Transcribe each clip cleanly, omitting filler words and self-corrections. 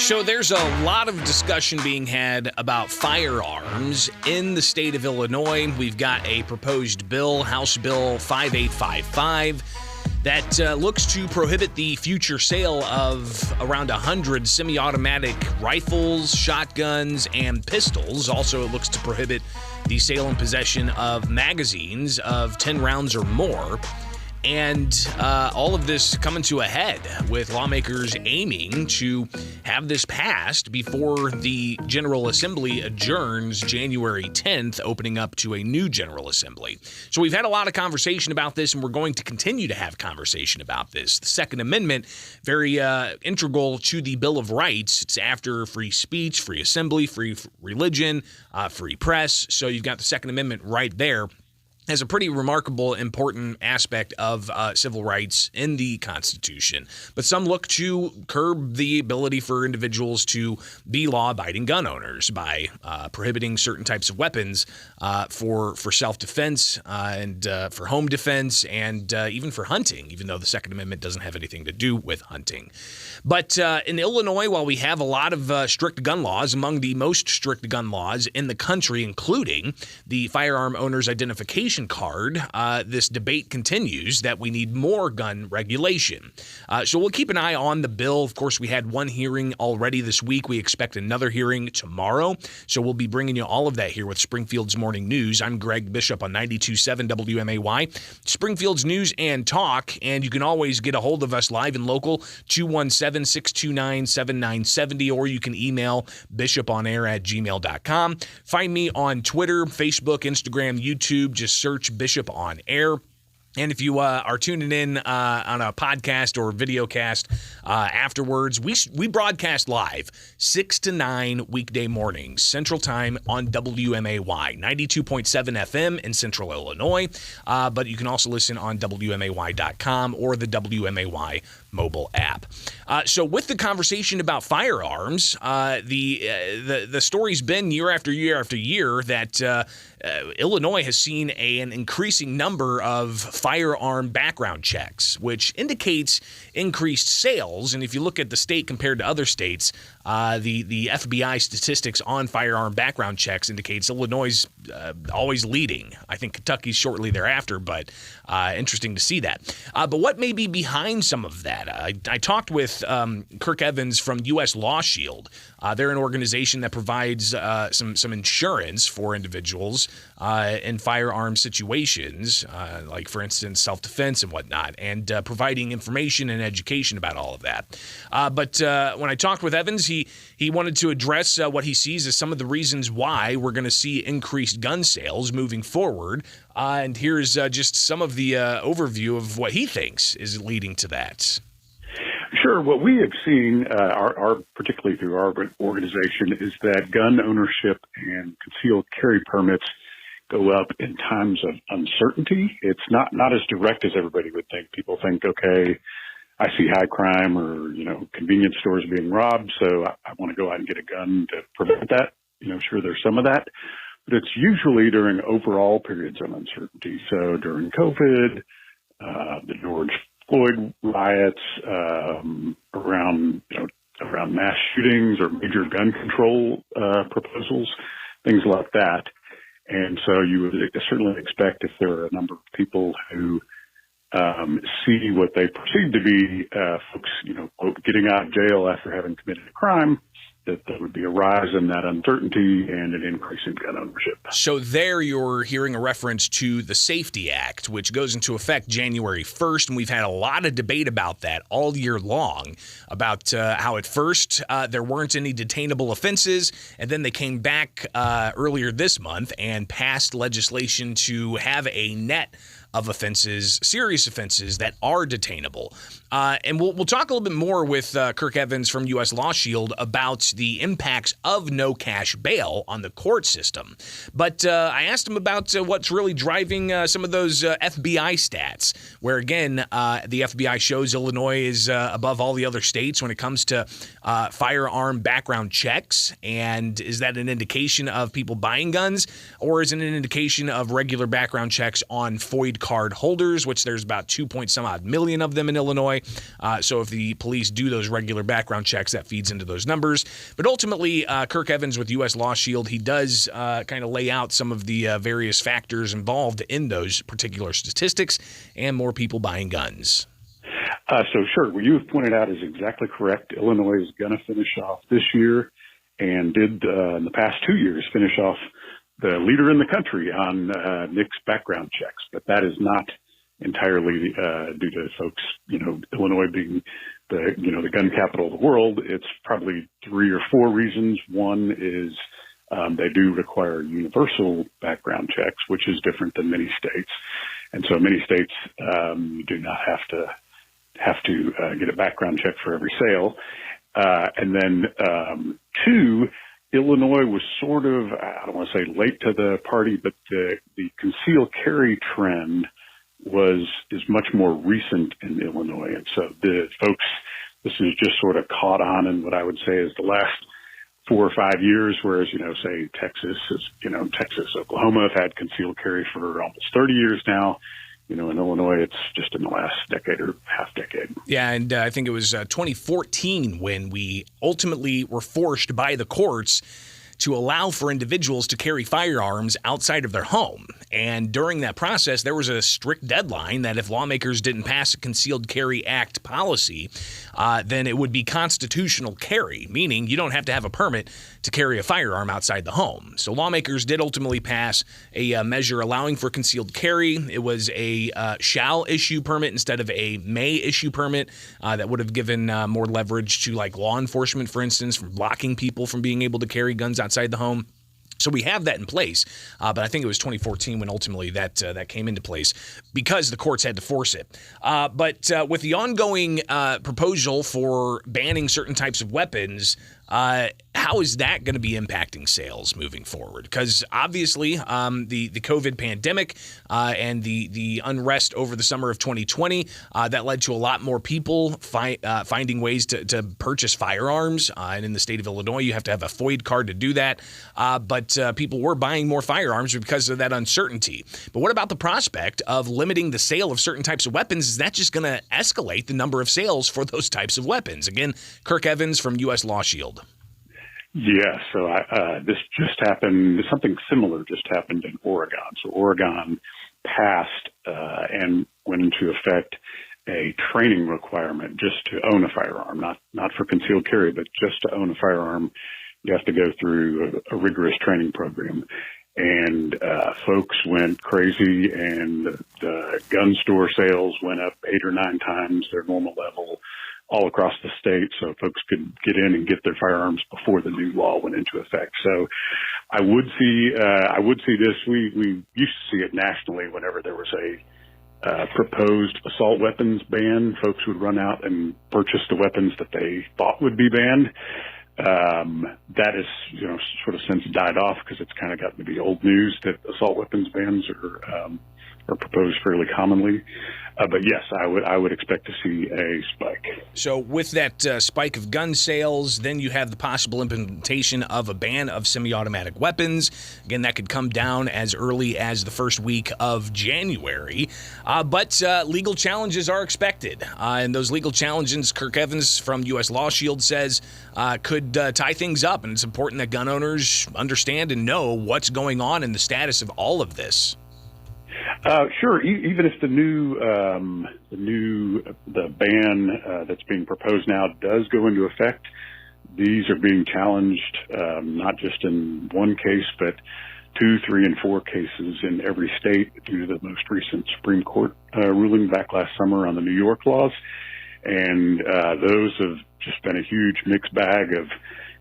So there's a lot of discussion being had about firearms in the state of Illinois. We've got a proposed bill, House Bill 5855, that looks to prohibit the future sale of around 100 semi-automatic rifles, shotguns, and pistols. Also, it looks to prohibit the sale and possession of magazines of 10 rounds or more. And all of this coming to a head with lawmakers aiming to have this passed before the General Assembly adjourns January 10th, opening up to a new General Assembly. So we've had a lot of conversation about this, and we're going to continue to have conversation about this. The Second Amendment, very integral to the Bill of Rights. It's after free speech, free assembly, free religion, free press. So you've got the Second Amendment right there as a pretty remarkable, important aspect of civil rights in the Constitution. But some look to curb the ability for individuals to be law-abiding gun owners by prohibiting certain types of weapons for self-defense and for home defense and even for hunting, even though the Second Amendment doesn't have anything to do with hunting. But in Illinois, while we have a lot of strict gun laws, among the most strict gun laws in the country, including the firearm owner's identification card, this debate continues that we need more gun regulation. So we'll keep an eye on the bill. Of course, we had one hearing already this week. We expect another hearing tomorrow. So we'll be bringing you all of that here with Springfield's Morning News. I'm Greg Bishop on 92.7 WMAY, Springfield's News and Talk. And you can always get a hold of us live and local, 217-629-7970, or you can email bishoponair@gmail.com. Find me on Twitter, Facebook, Instagram, YouTube. Just search Bishop on Air. And if you are tuning in on a podcast or video cast afterwards, we broadcast live 6 to 9 weekday mornings, Central Time on WMAY, 92.7 FM in Central Illinois. But you can also listen on WMAY.com or the WMAY mobile app. So with the conversation about firearms, the story's been year after year after year that Illinois has seen an increasing number of firearm background checks, which indicates increased sales. And if you look at the state compared to other states, the FBI statistics on firearm background checks indicates Illinois is always leading. I think Kentucky's shortly thereafter, but interesting to see that. But what may be behind some of that? I talked with Kirk Evans from U.S. LawShield. They're an organization that provides some insurance for individuals in firearm situations, like, for instance, self-defense and whatnot, and providing information and education about all of that. But when I talked with Evans, he wanted to address what he sees as some of the reasons why we're going to see increased gun sales moving forward. And here's just some of the overview of what he thinks is leading to that. Sure. What we have seen, particularly through our organization, is that gun ownership and concealed carry permits go up in times of uncertainty. It's not as direct as everybody would think. People think, okay, I see high crime or, convenience stores being robbed, so I want to go out and get a gun to prevent that. Sure, there's some of that, but it's usually during overall periods of uncertainty. So during COVID, the George Floyd riots, around mass shootings or major gun control proposals, things like that. And so you would certainly expect if there are a number of people who see what they perceive to be folks, quote, getting out of jail after having committed a crime, that there would be a rise in that uncertainty and an increase in gun ownership. So there you're hearing a reference to the Safety Act, which goes into effect January 1st, and we've had a lot of debate about that all year long, about how at first there weren't any detainable offenses, and then they came back earlier this month and passed legislation to have a net of offenses, serious offenses that are detainable. And we'll talk a little bit more with Kirk Evans from U.S. LawShield about the impacts of no cash bail on the court system. But I asked him about what's really driving some of those FBI stats, where, again, the FBI shows Illinois is above all the other states when it comes to firearm background checks. And is that an indication of people buying guns, or is it an indication of regular background checks on FOID card holders, which there's about 2 point some odd million of them in Illinois. So if the police do those regular background checks, that feeds into those numbers. But ultimately, Kirk Evans with U.S. LawShield, he does kind of lay out some of the various factors involved in those particular statistics and more people buying guns. So sure, what you have pointed out is exactly correct. Illinois is going to finish off this year and did in the past 2 years finish off the leader in the country on NICS background checks. But that is not entirely due to folks, Illinois being the gun capital of the world. It's probably 3 or 4 reasons. One is they do require universal background checks, which is different than many states. And so many states you do not have to get a background check for every sale. And then 2, Illinois was sort of, I don't want to say late to the party, but the concealed carry trend is much more recent in Illinois. And so the folks, this is just sort of caught on in what I would say is the last 4 or 5 years, whereas, say Texas, Oklahoma have had concealed carry for almost 30 years now. In Illinois, it's just in the last decade or half decade. Yeah, and I think it was 2014 when we ultimately were forced by the courts to allow for individuals to carry firearms outside of their home. And during that process, there was a strict deadline that if lawmakers didn't pass a Concealed Carry Act policy, then it would be constitutional carry, meaning you don't have to have a permit to carry a firearm outside the home. So lawmakers did ultimately pass a measure allowing for concealed carry. It was a shall issue permit instead of a may issue permit that would have given more leverage to like law enforcement, for instance, from blocking people from being able to carry guns outside the home. So we have that in place, but I think it was 2014 when ultimately that came into place because the courts had to force it. But with the ongoing proposal for banning certain types of weapons, how is that going to be impacting sales moving forward? Because obviously the COVID pandemic and the unrest over the summer of 2020, that led to a lot more people finding ways to purchase firearms. And in the state of Illinois, you have to have a FOID card to do that. But people were buying more firearms because of that uncertainty. But what about the prospect of limiting the sale of certain types of weapons? Is that just going to escalate the number of sales for those types of weapons? Again, Kirk Evans from U.S. LawShield. Yeah, so this just happened. Something similar just happened in Oregon. So Oregon passed and went into effect a training requirement just to own a firearm, not for concealed carry, but just to own a firearm. You have to go through a rigorous training program. And folks went crazy, and the gun store sales went up 8 or 9 times their normal level all across the state, so folks could get in and get their firearms before the new law went into effect. So I would see this. We used to see it nationally whenever there was a proposed assault weapons ban. Folks would run out and purchase the weapons that they thought would be banned. That is, sort of since died off because it's kind of gotten to be old news that assault weapons bans are proposed fairly commonly. But yes, I would expect to see a spike. So with that spike of gun sales, then you have the possible implementation of a ban of semi-automatic weapons. Again, that could come down as early as the first week of January. But legal challenges are expected. And those legal challenges, Kirk Evans from U.S. LawShield says, could tie things up. And it's important that gun owners understand and know what's going on and the status of all of this. Sure. Even if the ban that's being proposed now does go into effect, these are being challenged not just in one case, but 2, 3, and 4 cases in every state due to the most recent Supreme Court ruling back last summer on the New York laws. And those have just been a huge mixed bag of,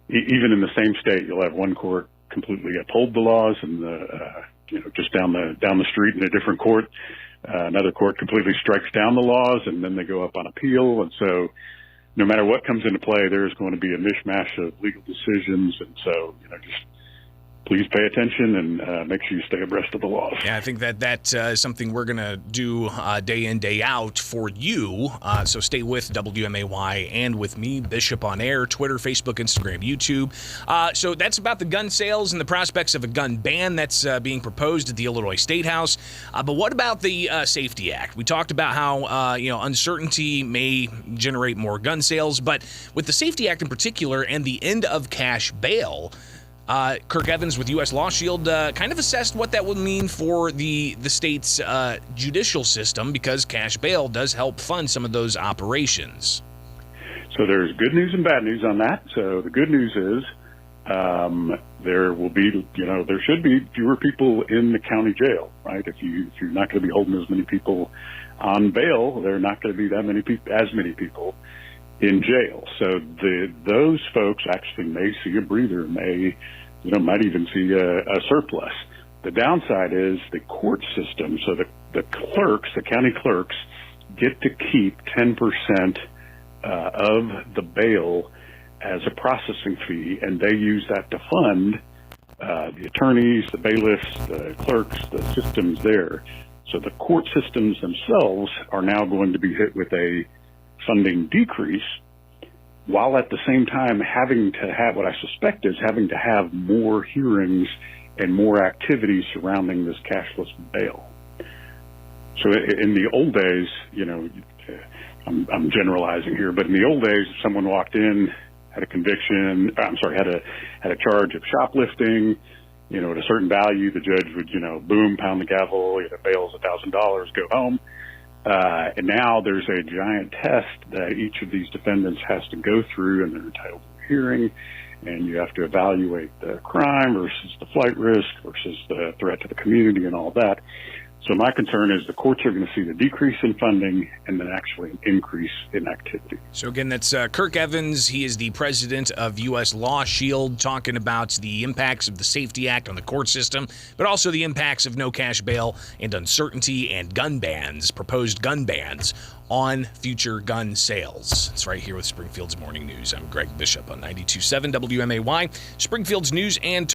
even in the same state, you'll have one court completely uphold the laws and just down the street in a different court, another court completely strikes down the laws, and then they go up on appeal. And so no matter what comes into play, there's going to be a mishmash of legal decisions. And so, just please pay attention and make sure you stay abreast of the laws. Yeah, I think that is something we're going to do day in, day out for you. So stay with WMAY and with me, Bishop on Air, Twitter, Facebook, Instagram, YouTube. So that's about the gun sales and the prospects of a gun ban that's being proposed at the Illinois State House. But what about the Safety Act? We talked about how uncertainty may generate more gun sales, but with the Safety Act in particular and the end of cash bail, Kirk Evans with U.S. LawShield kind of assessed what that would mean for the state's judicial system, because cash bail does help fund some of those operations. So there's good news and bad news on that. So the good news is there will be, there should be fewer people in the county jail, right? If you're not going to be holding as many people on bail, there are not going to be as many people in jail. So those folks actually may see a breather, might even see a surplus. The downside is the court system. So the county clerks get to keep 10% of the bail as a processing fee, and they use that to fund the attorneys, the bailiffs, the clerks, the systems there. So the court systems themselves are now going to be hit with a funding decrease, while at the same time having to have more hearings and more activities surrounding this cashless bail. So in the old days, I'm generalizing here, but in the old days, if someone walked in, had a charge of shoplifting, at a certain value, the judge would, boom, pound the gavel, bail's $1,000, go home. And now there's a giant test that each of these defendants has to go through, and they're entitled to a hearing, and you have to evaluate the crime versus the flight risk versus the threat to the community and all that. So my concern is the courts are going to see the decrease in funding and then actually an increase in activity. So again, that's Kirk Evans. He is the president of U.S. LawShield, talking about the impacts of the Safety Act on the court system, but also the impacts of no cash bail and uncertainty and proposed gun bans on future gun sales. It's right here with Springfield's Morning News. I'm Greg Bishop on 92.7 WMAY, Springfield's News and